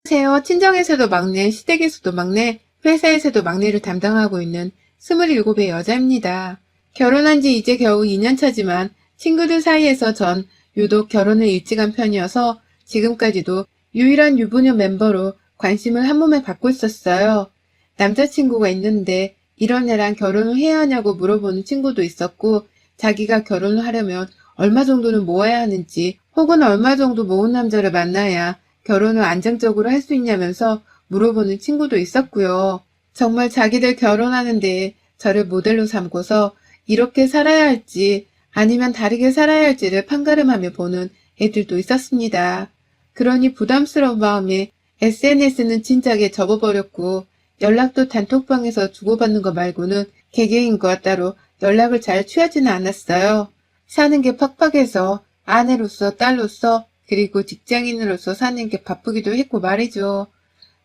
안녕하세요. 친정에서도 막내, 시댁에서도 막내, 회사에서도 막내를 담당하고 있는 27의 여자입니다. 결혼한 지 이제 겨우 2년 차지만 친구들 사이에서 전 유독 결혼을 일찍 한 편이어서 지금까지도 유일한 유부녀 멤버로 관심을 한 몸에 받고 있었어요. 남자친구가 있는데 이런 애랑 결혼을 해야 하냐고 물어보는 친구도 있었고, 자기가 결혼을 하려면 얼마 정도는 모아야 하는지, 혹은 얼마 정도 모은 남자를 만나야 결혼을 안정적으로 할 수 있냐면서 물어보는 친구도 있었고요. 정말 자기들 결혼하는데 저를 모델로 삼고서 이렇게 살아야 할지 아니면 다르게 살아야 할지를 판가름하며 보는 애들도 있었습니다. 그러니 부담스러운 마음에 SNS는 진작에 접어버렸고, 연락도 단톡방에서 주고받는 거 말고는 개개인과 따로 연락을 잘 취하지는 않았어요. 사는 게 팍팍해서 아내로서, 딸로서, 그리고 직장인으로서 사는 게 바쁘기도 했고 말이죠.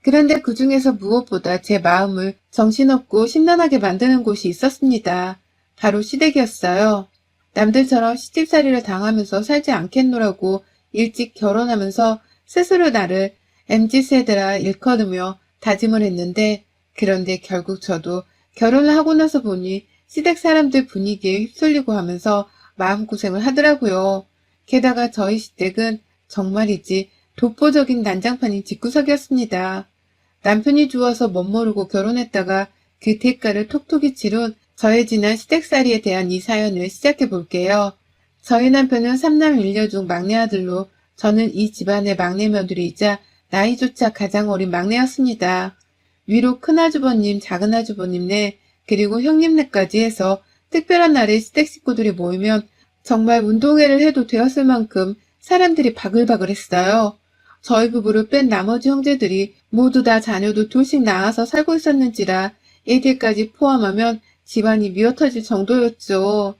그런데 그 중에서 무엇보다 제 마음을 정신없고 심란하게 만드는 곳이 있었습니다. 바로 시댁이었어요. 남들처럼 시집살이를 당하면서 살지 않겠노라고 일찍 결혼하면서 스스로 나를 MZ세대라 일컬으며 다짐을 했는데, 그런데 결국 저도 결혼을 하고 나서 보니 시댁 사람들 분위기에 휩쓸리고 하면서 마음고생을 하더라고요. 게다가 저희 시댁은 정말이지 독보적인 난장판인 집구석이었습니다. 남편이 좋아서 멋모르고 결혼했다가 그 대가를 톡톡히 치룬 저의 지난 시댁살이에 대한 이 사연을 시작해 볼게요. 저희 남편은 3남 1녀 중 막내 아들로, 저는 이 집안의 막내 며느리이자 나이조차 가장 어린 막내였습니다. 위로 큰아주버님, 작은아주버님네, 그리고 형님네까지 해서 특별한 날에 시댁 식구들이 모이면 정말 운동회를 해도 되었을 만큼 사람들이 바글바글 했어요. 저희 부부를 뺀 나머지 형제들이 모두 다 자녀도 둘씩 낳아서 살고 있었는지라 애들까지 포함하면 집안이 미어터질 정도였죠.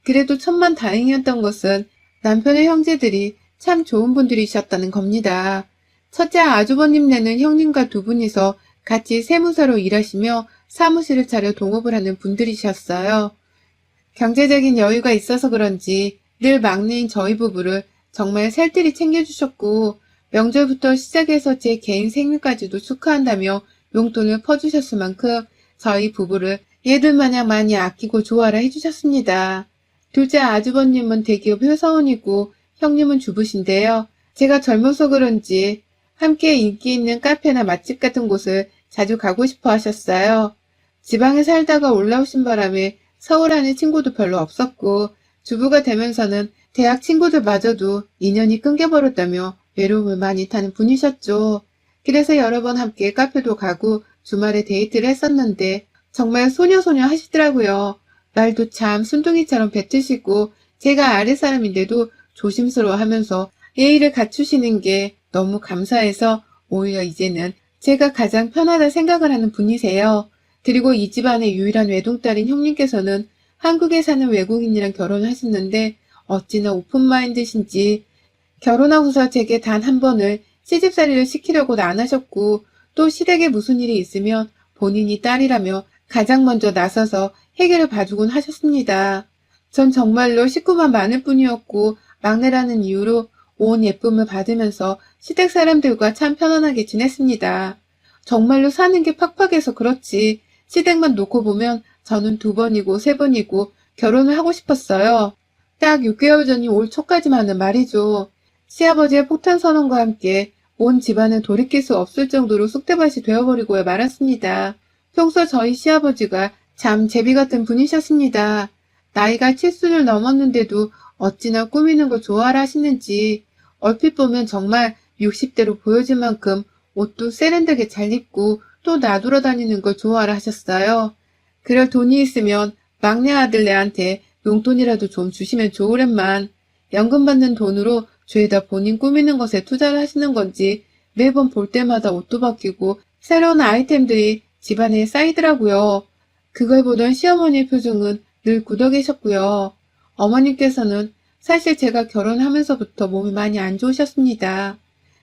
그래도 천만다행이었던 것은 남편의 형제들이 참 좋은 분들이셨다는 겁니다. 첫째 아주버님네는 형님과 두 분이서 같이 세무사로 일하시며 사무실을 차려 동업을 하는 분들이셨어요. 경제적인 여유가 있어서 그런지 늘 막내인 저희 부부를 정말 살뜰히 챙겨주셨고, 명절부터 시작해서 제 개인 생일까지도 축하한다며 용돈을 퍼주셨을 만큼 저희 부부를 얘들 마냥 많이 아끼고 좋아라 해주셨습니다. 둘째 아주버님은 대기업 회사원이고 형님은 주부신데요. 제가 젊어서 그런지 함께 인기 있는 카페나 맛집 같은 곳을 자주 가고 싶어 하셨어요. 지방에 살다가 올라오신 바람에 서울 하는 친구도 별로 없었고, 주부가 되면서는 대학 친구들마저도 인연이 끊겨버렸다며 외로움을 많이 타는 분이셨죠. 그래서 여러 번 함께 카페도 가고 주말에 데이트를 했었는데 정말 소녀소녀 하시더라고요. 말도 참 순둥이처럼 뱉으시고, 제가 아랫사람인데도 조심스러워 하면서 예의를 갖추시는 게 너무 감사해서 오히려 이제는 제가 가장 편하다 생각을 하는 분이세요. 그리고 이 집안의 유일한 외동딸인 형님께서는 한국에 사는 외국인이랑 결혼을 하셨는데 어찌나 오픈마인드신지 결혼하고서 제게 단 한 번을 시집살이를 시키려고도 안 하셨고, 또 시댁에 무슨 일이 있으면 본인이 딸이라며 가장 먼저 나서서 해결을 봐주곤 하셨습니다. 전 정말로 식구만 많을 뿐이었고 막내라는 이유로 온 예쁨을 받으면서 시댁 사람들과 참 편안하게 지냈습니다. 정말로 사는 게 팍팍해서 그렇지 시댁만 놓고 보면 저는 2번이고 3번이고 결혼을 하고 싶었어요. 딱 6개월 전인 올 초까지만은 말이죠. 시아버지의 폭탄 선언과 함께 온 집안은 돌이킬 수 없을 정도로 쑥대밭이 되어버리고 말았습니다. 평소 저희 시아버지가 참 제비 같은 분이셨습니다. 나이가 70을 넘었는데도 어찌나 꾸미는 걸 좋아라 하시는지, 얼핏 보면 정말 60대로 보여질 만큼 옷도 세련되게 잘 입고 또 나돌아다니는 걸 좋아라 하셨어요. 그럴 돈이 있으면 막내 아들네한테 용돈이라도 좀 주시면 좋으련만, 연금 받는 돈으로 죄다 본인 꾸미는 것에 투자를 하시는 건지 매번 볼 때마다 옷도 바뀌고 새로운 아이템들이 집안에 쌓이더라고요. 그걸 보던 시어머니의 표정은 늘 굳어 계셨고요. 어머님께서는 사실 제가 결혼하면서부터 몸이 많이 안 좋으셨습니다.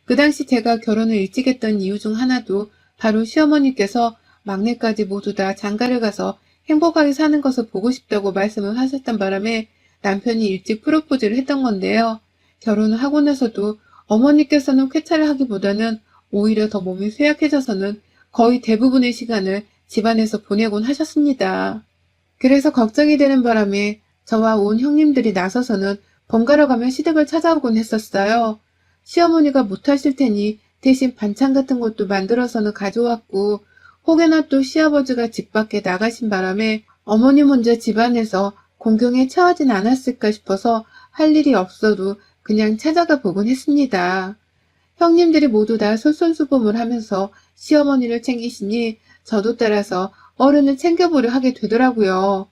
그 당시 제가 결혼을 일찍 했던 이유 중 하나도 바로 시어머니께서 막내까지 모두 다 장가를 가서 행복하게 사는 것을 보고 싶다고 말씀을 하셨던 바람에 남편이 일찍 프로포즈를 했던 건데요. 결혼을 하고 나서도 어머니께서는 쾌차를 하기보다는 오히려 더 몸이 쇠약해져서는 거의 대부분의 시간을 집안에서 보내곤 하셨습니다. 그래서 걱정이 되는 바람에 저와 온 형님들이 나서서는 번갈아 가며 시댁을 찾아오곤 했었어요. 시어머니가 못하실 테니 대신 반찬 같은 것도 만들어서는 가져왔고, 혹여나 또 시아버지가 집 밖에 나가신 바람에 어머니 혼자 집안에서 공경에 처하진 않았을까 싶어서 할 일이 없어도 그냥 찾아가 보곤 했습니다. 형님들이 모두 다 솔선수범을 하면서 시어머니를 챙기시니 저도 따라서 어른을 챙겨보려 하게 되더라고요.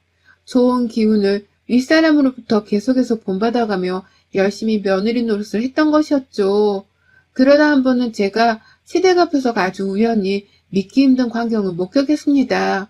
좋은 기운을 윗사람으로부터 계속해서 본받아가며 열심히 며느리 노릇을 했던 것이었죠. 그러다 한 번은 제가 시댁 앞에서 아주 우연히 믿기 힘든 광경을 목격했습니다.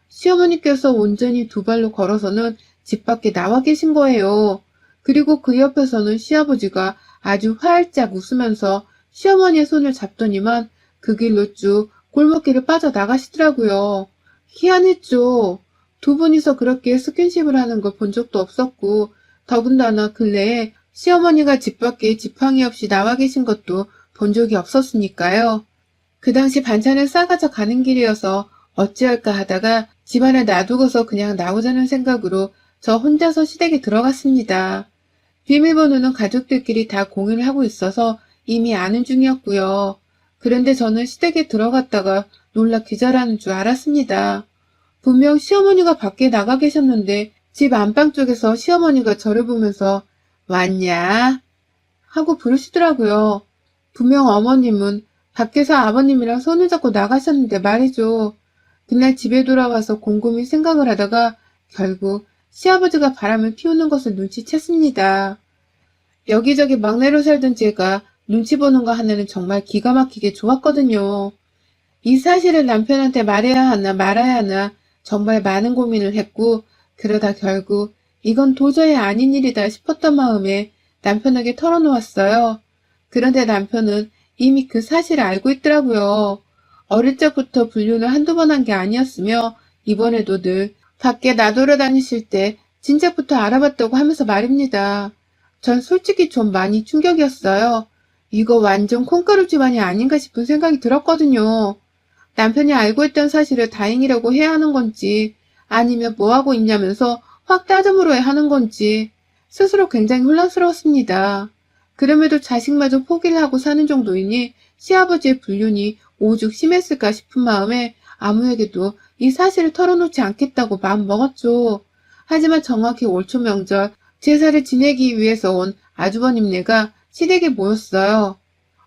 시어머니께서 온전히 두 발로 걸어서는 집 밖에 나와 계신 거예요. 그리고 그 옆에서는 시아버지가 아주 활짝 웃으면서 시어머니의 손을 잡더니만 그 길로 쭉 골목길을 빠져나가시더라고요. 희한했죠. 두 분이서 그렇게 스킨십을 하는 걸 본 적도 없었고, 더군다나 근래에 시어머니가 집 밖에 지팡이 없이 나와 계신 것도 본 적이 없었으니까요. 그 당시 반찬을 싸가져 가는 길이어서 어찌할까 하다가 집안에 놔두고서 그냥 나오자는 생각으로 저 혼자서 시댁에 들어갔습니다. 비밀번호는 가족들끼리 다 공유를 하고 있어서 이미 아는 중이었고요. 그런데 저는 시댁에 들어갔다가 놀라 기절하는 줄 알았습니다. 분명 시어머니가 밖에 나가 계셨는데 집 안방 쪽에서 시어머니가 저를 보면서 왔냐? 하고 부르시더라고요. 분명 어머님은 밖에서 아버님이랑 손을 잡고 나가셨는데 말이죠. 그날 집에 돌아와서 곰곰이 생각을 하다가 결국 시아버지가 바람을 피우는 것을 눈치챘습니다. 여기저기 막내로 살던 제가 눈치 보는 거 하나는 정말 기가 막히게 좋았거든요. 이 사실을 남편한테 말해야 하나 말아야 하나 정말 많은 고민을 했고, 그러다 결국 이건 도저히 아닌 일이다 싶었던 마음에 남편에게 털어놓았어요. 그런데 남편은 이미 그 사실을 알고 있더라고요. 어릴 적부터 불륜을 한두 번 한 게 아니었으며 이번에도 늘 밖에 나돌아다니실 때 진작부터 알아봤다고 하면서 말입니다. 전 솔직히 좀 많이 충격이었어요. 이거 완전 콩가루 집안이 아닌가 싶은 생각이 들었거든요. 남편이 알고 있던 사실을 다행이라고 해야 하는 건지 아니면 뭐하고 있냐면서 확 따져 물어야 하는 건지 스스로 굉장히 혼란스러웠습니다. 그럼에도 자식마저 포기를 하고 사는 정도이니 시아버지의 불륜이 오죽 심했을까 싶은 마음에 아무에게도 이 사실을 털어놓지 않겠다고 마음 먹었죠. 하지만 정확히 올 초 명절 제사를 지내기 위해서 온 아주버님네가 시댁에 모였어요.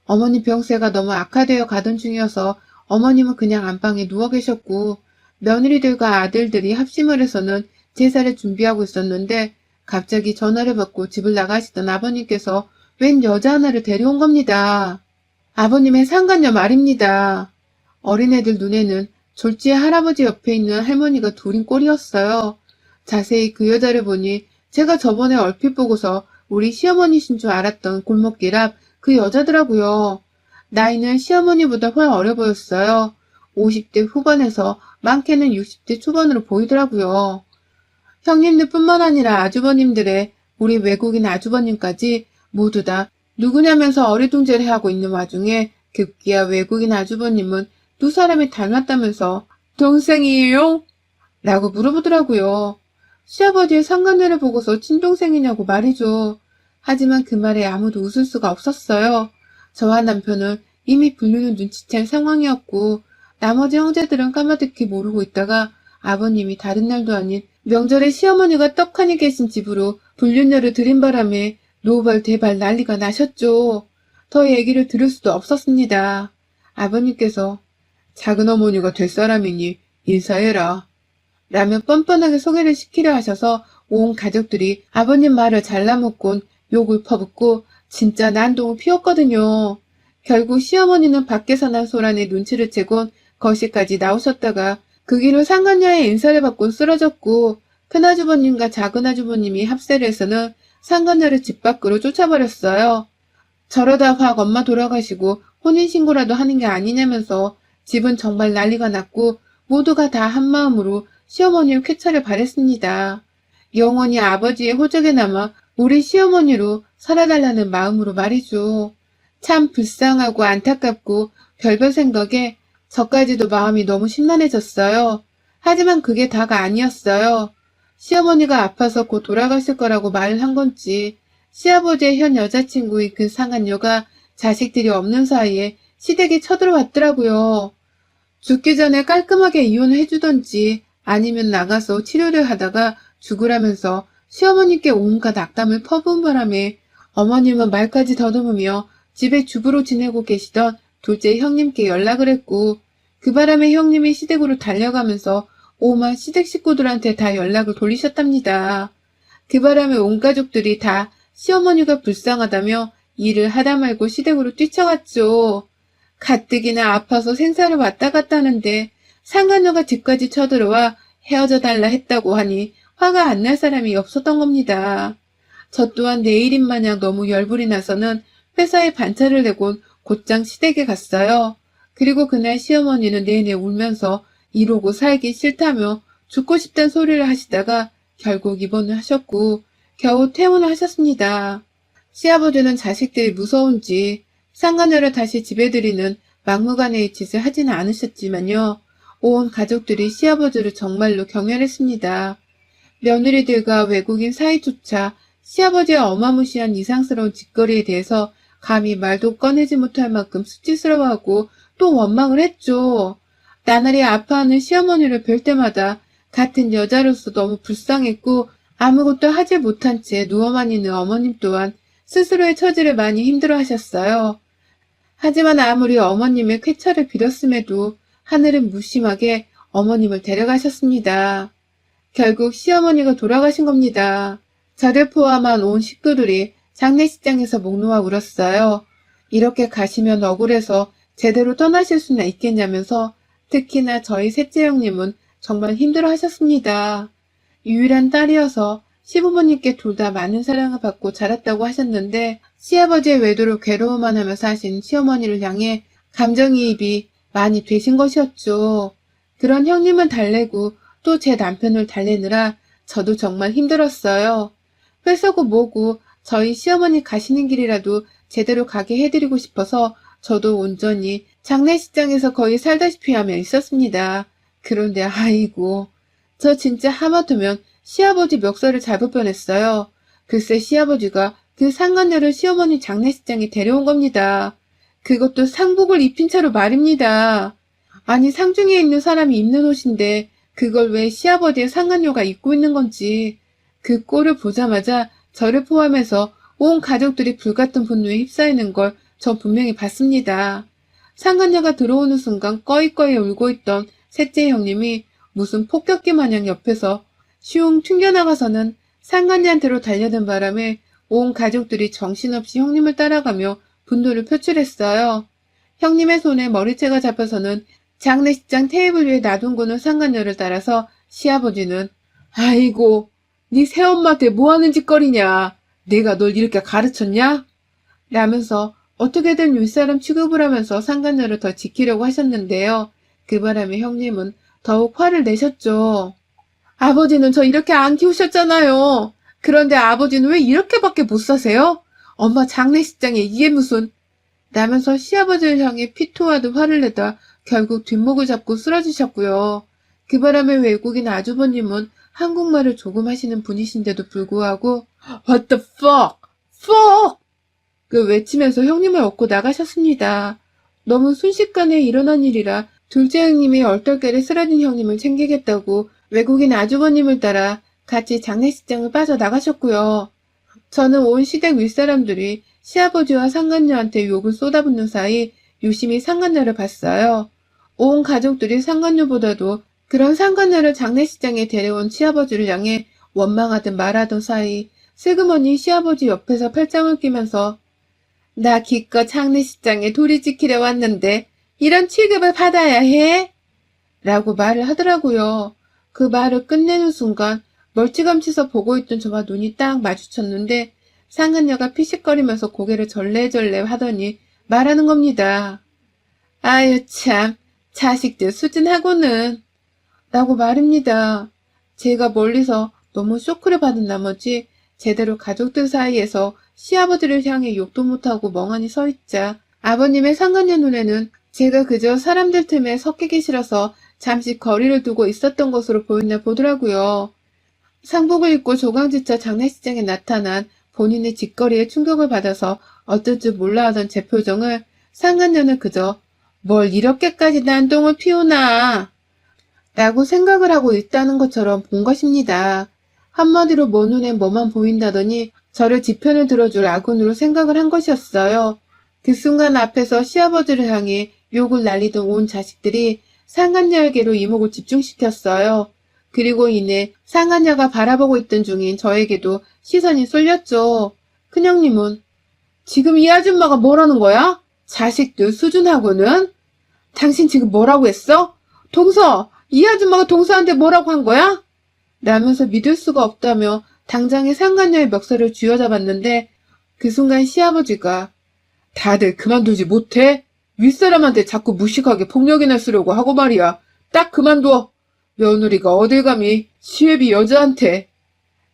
어머니 병세가 너무 악화되어 가던 중이어서 어머님은 그냥 안방에 누워 계셨고 며느리들과 아들들이 합심을 해서는 제사를 준비하고 있었는데 갑자기 전화를 받고 집을 나가시던 아버님께서 웬 여자 하나를 데려온 겁니다. 아버님의 상간녀 말입니다. 어린애들 눈에는 졸지의 할아버지 옆에 있는 할머니가 둘인 꼴이었어요. 자세히 그 여자를 보니 제가 저번에 얼핏 보고서 우리 시어머니신 줄 알았던 골목길 앞 그 여자더라고요. 나이는 시어머니보다 훨 어려 보였어요. 50대 후반에서 많게는 60대 초반으로 보이더라고요. 형님들뿐만 아니라 아주버님들의 우리 외국인 아주버님까지 모두 다 누구냐면서 어리둥절해하고 있는 와중에 급기야 외국인 아주버님은 두 사람이 닮았다면서 동생이에요? 라고 물어보더라고요. 시아버지의 상간녀를 보고서 친동생이냐고 말이죠. 하지만 그 말에 아무도 웃을 수가 없었어요. 저와 남편은 이미 불륜을 눈치챈 상황이었고 나머지 형제들은 까마득히 모르고 있다가 아버님이 다른 날도 아닌 명절에 시어머니가 떡하니 계신 집으로 불륜녀를 들인 바람에 노발대발 난리가 나셨죠. 더 얘기를 들을 수도 없었습니다. 아버님께서 작은 어머니가 될 사람이니 인사해라 라며 뻔뻔하게 소개를 시키려 하셔서 온 가족들이 아버님 말을 잘라먹곤 욕을 퍼붓고 진짜 난동을 피웠거든요. 결국 시어머니는 밖에서 난 소란에 눈치를 채곤 거실까지 나오셨다가 그 길로 상간녀의 인사를 받고 쓰러졌고 큰아주버님과 작은아주버님이 합세를 해서는 상간녀를 집 밖으로 쫓아버렸어요. 저러다 확 엄마 돌아가시고 혼인신고라도 하는 게 아니냐면서 집은 정말 난리가 났고 모두가 다 한마음으로 시어머니를 쾌차를 바랬습니다. 영원히 아버지의 호적에 남아 우리 시어머니로 살아달라는 마음으로 말이죠. 참 불쌍하고 안타깝고 별별 생각에 저까지도 마음이 너무 심란해졌어요. 하지만 그게 다가 아니었어요. 시어머니가 아파서 곧 돌아가실 거라고 말을 한 건지 시아버지의 현 여자친구인 그 상간녀가 자식들이 없는 사이에 시댁에 쳐들어왔더라고요. 죽기 전에 깔끔하게 이혼을 해주던지 아니면 나가서 치료를 하다가 죽으라면서 시어머니께 온갖 악담을 퍼부은 바람에 어머님은 말까지 더듬으며 집에 주부로 지내고 계시던 둘째 형님께 연락을 했고 그 바람에 형님이 시댁으로 달려가면서 오만 시댁 식구들한테 다 연락을 돌리셨답니다. 그 바람에 온 가족들이 다 시어머니가 불쌍하다며 일을 하다 말고 시댁으로 뛰쳐갔죠. 가뜩이나 아파서 생사를 왔다 갔다 하는데 상간녀가 집까지 쳐들어와 헤어져 달라 했다고 하니 화가 안 날 사람이 없었던 겁니다. 저 또한 내일인 마냥 너무 열불이 나서는 회사에 반차를 내곤 곧장 시댁에 갔어요. 그리고 그날 시어머니는 내내 울면서 이러고 살기 싫다며 죽고 싶단 소리를 하시다가 결국 입원을 하셨고 겨우 퇴원을 하셨습니다. 시아버지는 자식들이 무서운지 상간녀를 다시 집에 들이는 막무가내의 짓을 하지는 않으셨지만요. 온 가족들이 시아버지를 정말로 경멸했습니다. 며느리들과 외국인 사이조차 시아버지의 어마무시한 이상스러운 짓거리에 대해서 감히 말도 꺼내지 못할 만큼 수치스러워하고 또 원망을 했죠. 나날이 아파하는 시어머니를 뵐 때마다 같은 여자로서 너무 불쌍했고 아무것도 하지 못한 채 누워만 있는 어머님 또한 스스로의 처지를 많이 힘들어하셨어요. 하지만 아무리 어머님의 쾌차를 빌었음에도 하늘은 무심하게 어머님을 데려가셨습니다. 결국 시어머니가 돌아가신 겁니다. 저를 포함한 온 식구들이 장례식장에서 목 놓아 울었어요. 이렇게 가시면 억울해서 제대로 떠나실 수나 있겠냐면서 특히나 저희 셋째 형님은 정말 힘들어 하셨습니다. 유일한 딸이어서 시부모님께 둘 다 많은 사랑을 받고 자랐다고 하셨는데 시아버지의 외도로 괴로워만 하며 사신 시어머니를 향해 감정이입이 많이 되신 것이었죠. 그런 형님은 달래고 또 제 남편을 달래느라 저도 정말 힘들었어요. 회사고 뭐고 저희 시어머니 가시는 길이라도 제대로 가게 해드리고 싶어서 저도 온전히 장례식장에서 거의 살다시피 하며 있었습니다. 그런데 아이고, 저 진짜 하마터면 시아버지 멱살을 잡을 뻔했어요. 글쎄 시아버지가 그 상간녀를 시어머니 장례식장에 데려온 겁니다. 그것도 상복을 입힌 채로 말입니다. 아니 상중에 있는 사람이 입는 옷인데 그걸 왜 시아버지의 상간녀가 입고 있는 건지 그 꼴을 보자마자 저를 포함해서 온 가족들이 불같은 분노에 휩싸이는 걸 저 분명히 봤습니다. 상간녀가 들어오는 순간 꺼이꺼이 울고 있던 셋째 형님이 무슨 폭격기 마냥 옆에서 슝 튕겨나가서는 상간녀한테로 달려든 바람에 온 가족들이 정신없이 형님을 따라가며 분노를 표출했어요. 형님의 손에 머리채가 잡혀서는 장례식장 테이블 위에 놔둔 상간녀를 따라서 시아버지는 아이고 네 새엄마한테 뭐하는 짓거리냐. 내가 널 이렇게 가르쳤냐? 라면서 어떻게든 윗사람 취급을 하면서 상간녀를 더 지키려고 하셨는데요. 그 바람에 형님은 더욱 화를 내셨죠. 아버지는 저 이렇게 안 키우셨잖아요. 그런데 아버지는 왜 이렇게밖에 못 사세요? 엄마 장례식장에 이게 무슨... 라면서 시아버지를 향해 피토하듯 화를 내다 결국 뒷목을 잡고 쓰러지셨고요. 그 바람에 외국인 아주버님은 한국말을 조금 하시는 분이신데도 불구하고 What the fuck? fuck! 그 외치면서 형님을 업고 나가셨습니다. 너무 순식간에 일어난 일이라 둘째 형님이 얼떨결에 쓰러진 형님을 챙기겠다고 외국인 아주버님을 따라 같이 장례식장을 빠져나가셨고요. 저는 온 시댁 윗사람들이 시아버지와 상간녀한테 욕을 쏟아붓는 사이 유심히 상간녀를 봤어요. 온 가족들이 상간녀보다도 그런 상간녀를 장례식장에 데려온 시아버지를 향해 원망하듯 말하던 사이 슬그머니 시아버지 옆에서 팔짱을 끼면서 나 기껏 장례식장에 도리 지키려 왔는데 이런 취급을 받아야 해? 라고 말을 하더라고요. 그 말을 끝내는 순간 멀찌감치서 보고 있던 저와 눈이 딱 마주쳤는데 상간녀가 피식거리면서 고개를 절레절레 하더니 말하는 겁니다. 아유 참 자식들 수준하고는 라고 말입니다. 제가 멀리서 너무 쇼크를 받은 나머지 제대로 가족들 사이에서 시아버지를 향해 욕도 못하고 멍하니 서있자 아버님의 상간녀 눈에는 제가 그저 사람들 틈에 섞이기 싫어서 잠시 거리를 두고 있었던 것으로 보였나 보더라고요. 상복을 입고 조강지차 장례식장에 나타난 본인의 짓거리에 충격을 받아서 어쩔 줄 몰라 하던 제 표정을 상간녀는 그저 뭘 이렇게까지 난동을 피우나 라고 생각을 하고 있다는 것처럼 본 것입니다. 한마디로 뭐 눈에 뭐만 보인다더니 저를 지편을 들어줄 아군으로 생각을 한 것이었어요. 그 순간 앞에서 시아버지를 향해 욕을 날리던 온 자식들이 상간녀에게로 이목을 집중시켰어요. 그리고 이내 상간녀가 바라보고 있던 중인 저에게도 시선이 쏠렸죠. 큰형님은 지금 이 아줌마가 뭐라는 거야? 자식들 수준하고는? 당신 지금 뭐라고 했어? 동서! 이 아줌마가 동서한테 뭐라고 한 거야? 라면서 믿을 수가 없다며 당장에 상간녀의 멱살을 쥐어잡았는데 그 순간 시아버지가 다들 그만두지 못해? 윗사람한테 자꾸 무식하게 폭력이나 쓰려고 하고 말이야. 딱 그만둬. 며느리가 어딜 감히 시애비 여자한테.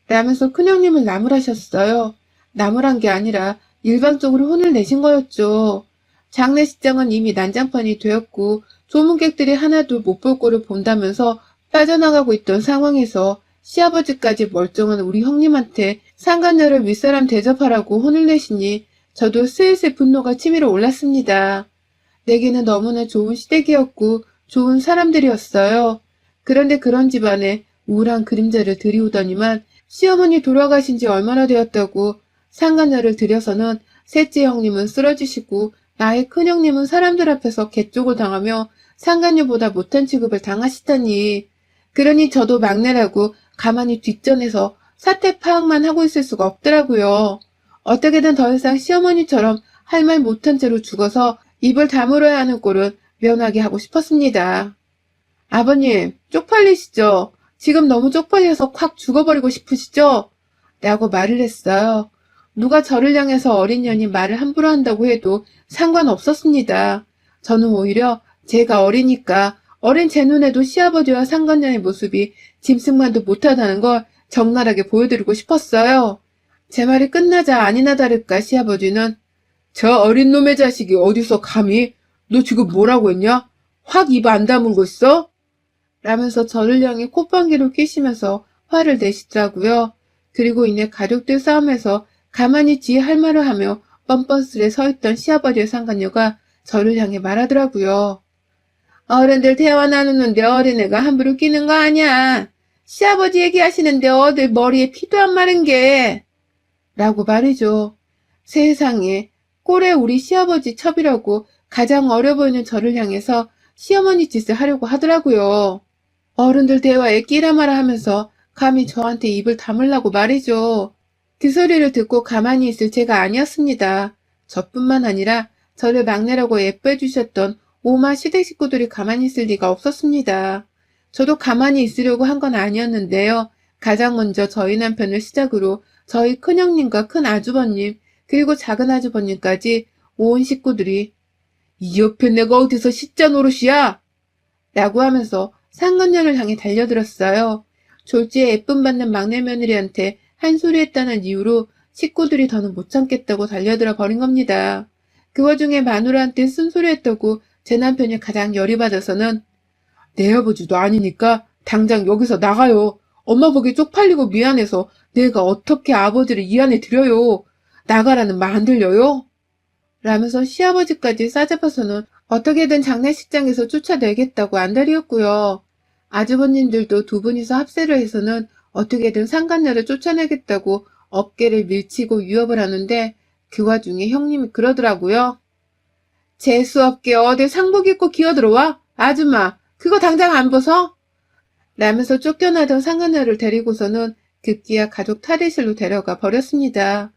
라면서 큰형님을 나무라셨어요. 나무란 게 아니라 일방적으로 혼을 내신 거였죠. 장례식장은 이미 난장판이 되었고 조문객들이 하나도 못 볼 꼴을 본다면서 빠져나가고 있던 상황에서 시아버지까지 멀쩡한 우리 형님한테 상간녀를 윗사람 대접하라고 혼을 내시니 저도 슬슬 분노가 치밀어 올랐습니다. 내게는 너무나 좋은 시댁이었고 좋은 사람들이었어요. 그런데 그런 집안에 우울한 그림자를 들이우더니만 시어머니 돌아가신 지 얼마나 되었다고 상간녀를 들여서는 셋째 형님은 쓰러지시고 나의 큰형님은 사람들 앞에서 개쪽을 당하며 상간녀보다 못한 취급을 당하시다니. 그러니 저도 막내라고 가만히 뒷전에서 사태 파악만 하고 있을 수가 없더라고요. 어떻게든 더 이상 시어머니처럼 할 말 못한 채로 죽어서 입을 다물어야 하는 꼴은 면하게 하고 싶었습니다. 아버님, 쪽팔리시죠? 지금 너무 쪽팔려서 콱 죽어버리고 싶으시죠? 라고 말을 했어요. 누가 저를 향해서 어린 년이 말을 함부로 한다고 해도 상관없었습니다. 저는 오히려 제가 어리니까 어린 제 눈에도 시아버지와 상간녀의 모습이 짐승만도 못하다는 걸 적나라하게 보여드리고 싶었어요. 제 말이 끝나자 아니나 다를까 시아버지는 저 어린 놈의 자식이 어디서 감히 너 지금 뭐라고 했냐? 확 입 안 다물고 있어? 라면서 저를 향해 콧방귀를 뀌시면서 화를 내시더라고요. 그리고 이내 가족들 싸움에서 가만히 지 할 말을 하며 뻔뻔스레 서있던 시아버지의 상간녀가 저를 향해 말하더라고요. 어른들 대화 나누는데 어린애가 함부로 끼는 거 아니야. 시아버지 얘기하시는데 어딜 머리에 피도 안 마른 게. 라고 말이죠. 세상에 꼴에 우리 시아버지 첩이라고 가장 어려 보이는 저를 향해서 시어머니 짓을 하려고 하더라고요. 어른들 대화에 끼라마라 하면서 감히 저한테 입을 다물라고 말이죠. 그 소리를 듣고 가만히 있을 제가 아니었습니다. 저뿐만 아니라 저를 막내라고 예뻐해 주셨던 오마 시댁 식구들이 가만히 있을 리가 없었습니다. 저도 가만히 있으려고 한 건 아니었는데요. 가장 먼저 저희 남편을 시작으로 저희 큰형님과 큰아주버님 그리고 작은아주버님까지 온 식구들이 이 옆에 내가 어디서 시자 노릇이야? 라고 하면서 상간녀를 향해 달려들었어요. 졸지에 예쁨 받는 막내 며느리한테 한 소리 했다는 이유로 식구들이 더는 못 참겠다고 달려들어 버린 겁니다. 그 와중에 마누라한테 쓴소리했다고 제 남편이 가장 열이 받아서는 내 아버지도 아니니까 당장 여기서 나가요. 엄마 보기 쪽팔리고 미안해서 내가 어떻게 아버지를 이 안에 들여요. 나가라는 말 안 들려요? 라면서 시아버지까지 싸잡아서는 어떻게든 장례식장에서 쫓아내겠다고 안달이었고요. 아주버님들도 두 분이서 합세를 해서는 어떻게든 상간녀를 쫓아내겠다고 어깨를 밀치고 유업을 하는데 그 와중에 형님이 그러더라고요. 재수없게 어딜 상복 입고 기어들어와? 아줌마 그거 당장 안 벗어? 라면서 쫓겨나던 상간녀를 데리고서는 급기야 가족 탈의실로 데려가 버렸습니다.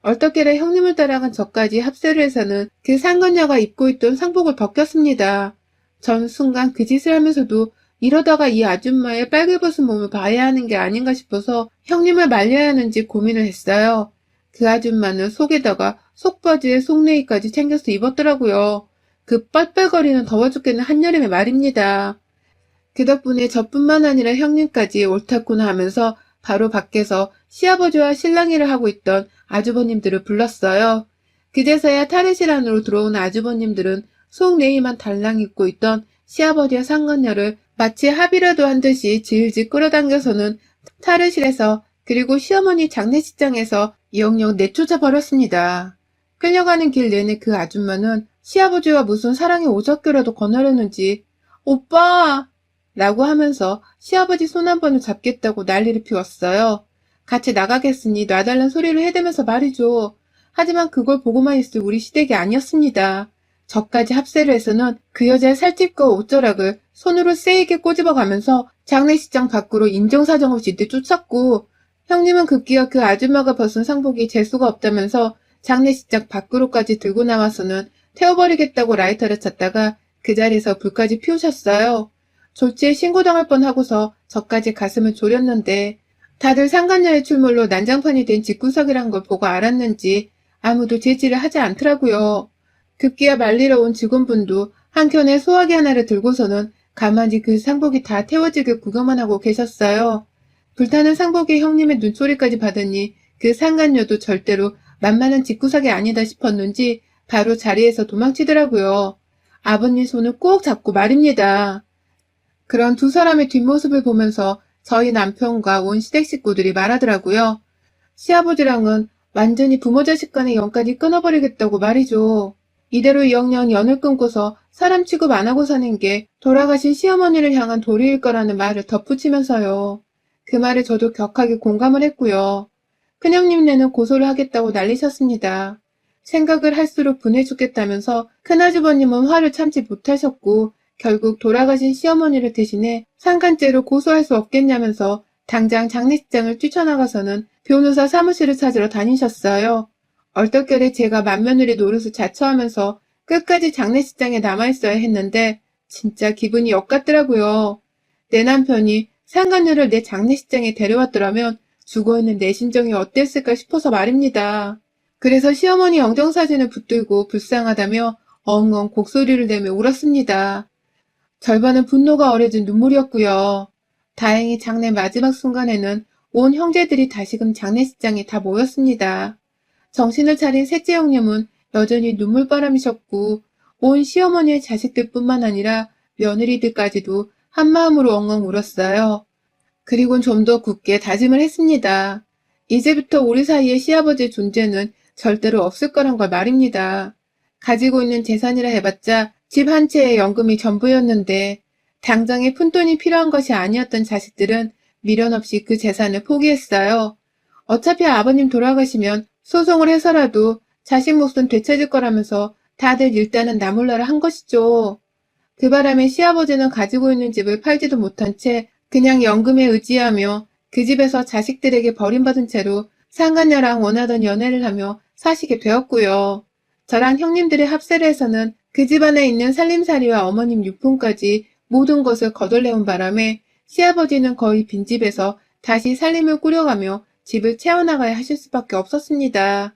얼떨결에 형님을 따라간 저까지 합세를 해서는 그 상간녀가 입고 있던 상복을 벗겼습니다. 전 순간 그 짓을 하면서도 이러다가 이 아줌마의 빨개벗은 몸을 봐야 하는 게 아닌가 싶어서 형님을 말려야 하는지 고민을 했어요. 그 아줌마는 속에다가 속바지에 속내의까지 챙겨서 입었더라고요. 그 뻘뻘거리는 더워 죽겠는 한여름의 말입니다. 그 덕분에 저뿐만 아니라 형님까지 옳다구나 하면서 바로 밖에서 시아버지와 실랑이를 하고 있던 아주버님들을 불렀어요. 그제서야 탈의실 안으로 들어온 아주버님들은 속내의만 달랑 입고 있던 시아버지와 상간녀를 마치 합의라도 한 듯이 질질 끌어당겨서는 탈의실에서 그리고 시어머니 장례식장에서 영영 내쫓아 버렸습니다. 끌려가는 길 내내 그 아줌마는 시아버지와 무슨 사랑의 오적교라도 권하려는지 오빠! 라고 하면서 시아버지 손 한 번을 잡겠다고 난리를 피웠어요. 같이 나가겠으니 놔달란 소리를 해대면서 말이죠. 하지만 그걸 보고만 있을 우리 시댁이 아니었습니다. 저까지 합세를 해서는 그 여자의 살집과 옷자락을 손으로 세게 꼬집어가면서 장례식장 밖으로 인정사정 없이 내쫓았고, 형님은 급기야 그 아줌마가 벗은 상복이 재수가 없다면서 장례식장 밖으로까지 들고 나와서는 태워버리겠다고 라이터를 찾다가 그 자리에서 불까지 피우셨어요. 졸지에 신고당할 뻔하고서 저까지 가슴을 졸였는데 다들 상간녀의 출몰로 난장판이 된 집구석이란 걸 보고 알았는지 아무도 제지를 하지 않더라고요. 급기야 말리러 온 직원분도 한켠에 소화기 하나를 들고서는 가만히 그 상복이 다 태워지길 구경만 하고 계셨어요. 불타는 상복에 형님의 눈초리까지 받으니 그 상간녀도 절대로 만만한 집구석이 아니다 싶었는지 바로 자리에서 도망치더라고요. 아버님 손을 꼭 잡고 말입니다. 그런 두 사람의 뒷모습을 보면서 저희 남편과 온 시댁 식구들이 말하더라고요. 시아버지랑은 완전히 부모 자식 간의 연까지 끊어버리겠다고 말이죠. 이대로 영영 연을 끊고서 사람 취급 안 하고 사는 게 돌아가신 시어머니를 향한 도리일 거라는 말을 덧붙이면서요. 그 말에 저도 격하게 공감을 했고요. 큰형님네는 고소를 하겠다고 난리셨습니다. 생각을 할수록 분해 죽겠다면서 큰아주버님은 화를 참지 못하셨고 결국 돌아가신 시어머니를 대신해 상간죄로 고소할 수 없겠냐면서 당장 장례식장을 뛰쳐나가서는 변호사 사무실을 찾으러 다니셨어요. 얼떨결에 제가 맏며느리 노릇을 자처하면서 끝까지 장례식장에 남아있어야 했는데 진짜 기분이 역같더라고요. 내 남편이 상간녀를 내 장례식장에 데려왔더라면 죽어있는 내 심정이 어땠을까 싶어서 말입니다. 그래서 시어머니 영정사진을 붙들고 불쌍하다며 엉엉 곡소리를 내며 울었습니다. 절반은 분노가 어려진 눈물이었고요. 다행히 장례 마지막 순간에는 온 형제들이 다시금 장례식장에 다 모였습니다. 정신을 차린 셋째 형님은 여전히 눈물바람이셨고 온 시어머니의 자식들뿐만 아니라 며느리들까지도 한마음으로 엉엉 울었어요. 그리곤 좀 더 굳게 다짐을 했습니다. 이제부터 우리 사이의 시아버지의 존재는 절대로 없을 거란 걸 말입니다. 가지고 있는 재산이라 해봤자 집 한 채의 연금이 전부였는데 당장에 푼돈이 필요한 것이 아니었던 자식들은 미련 없이 그 재산을 포기했어요. 어차피 아버님 돌아가시면 소송을 해서라도 자식 몫은 되찾을 거라면서 다들 일단은 나몰라라 한 것이죠. 그 바람에 시아버지는 가지고 있는 집을 팔지도 못한 채 그냥 연금에 의지하며 그 집에서 자식들에게 버림받은 채로 상간녀랑 원하던 연애를 하며 사시게 되었고요. 저랑 형님들의 합세를 해서는 그 집안에 있는 살림살이와 어머님 유품까지 모든 것을 거덜내온 바람에 시아버지는 거의 빈집에서 다시 살림을 꾸려가며 집을 채워나가야 하실 수밖에 없었습니다.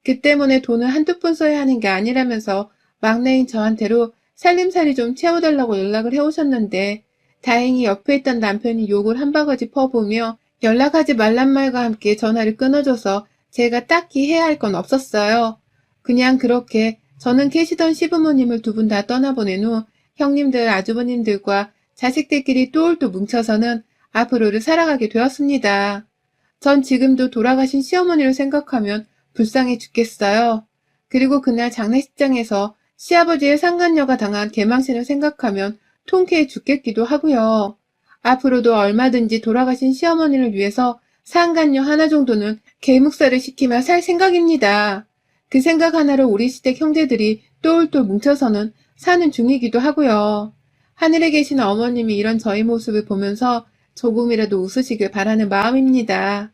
그 때문에 돈을 한두 푼 써야 하는 게 아니라면서 막내인 저한테로 살림살이 좀 채워달라고 연락을 해오셨는데 다행히 옆에 있던 남편이 욕을 한 바가지 퍼부으며 연락하지 말란 말과 함께 전화를 끊어줘서 제가 딱히 해야 할 건 없었어요. 그냥 그렇게 저는 계시던 시부모님을 두 분 다 떠나보낸 후 형님들, 아주버님들과 자식들끼리 똘똘 뭉쳐서는 앞으로를 살아가게 되었습니다. 전 지금도 돌아가신 시어머니를 생각하면 불쌍해 죽겠어요. 그리고 그날 장례식장에서 시아버지의 상간녀가 당한 개망신을 생각하면 통쾌해 죽겠기도 하고요. 앞으로도 얼마든지 돌아가신 시어머니를 위해서 상간녀 하나 정도는 개묵살을 시키며 살 생각입니다. 그 생각 하나로 우리 시댁 형제들이 똘똘 뭉쳐서는 사는 중이기도 하고요. 하늘에 계신 어머님이 이런 저희 모습을 보면서 조금이라도 웃으시길 바라는 마음입니다.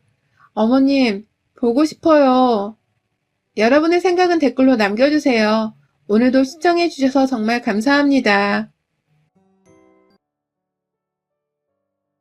어머님, 보고 싶어요. 여러분의 생각은 댓글로 남겨주세요. 오늘도 시청해주셔서 정말 감사합니다.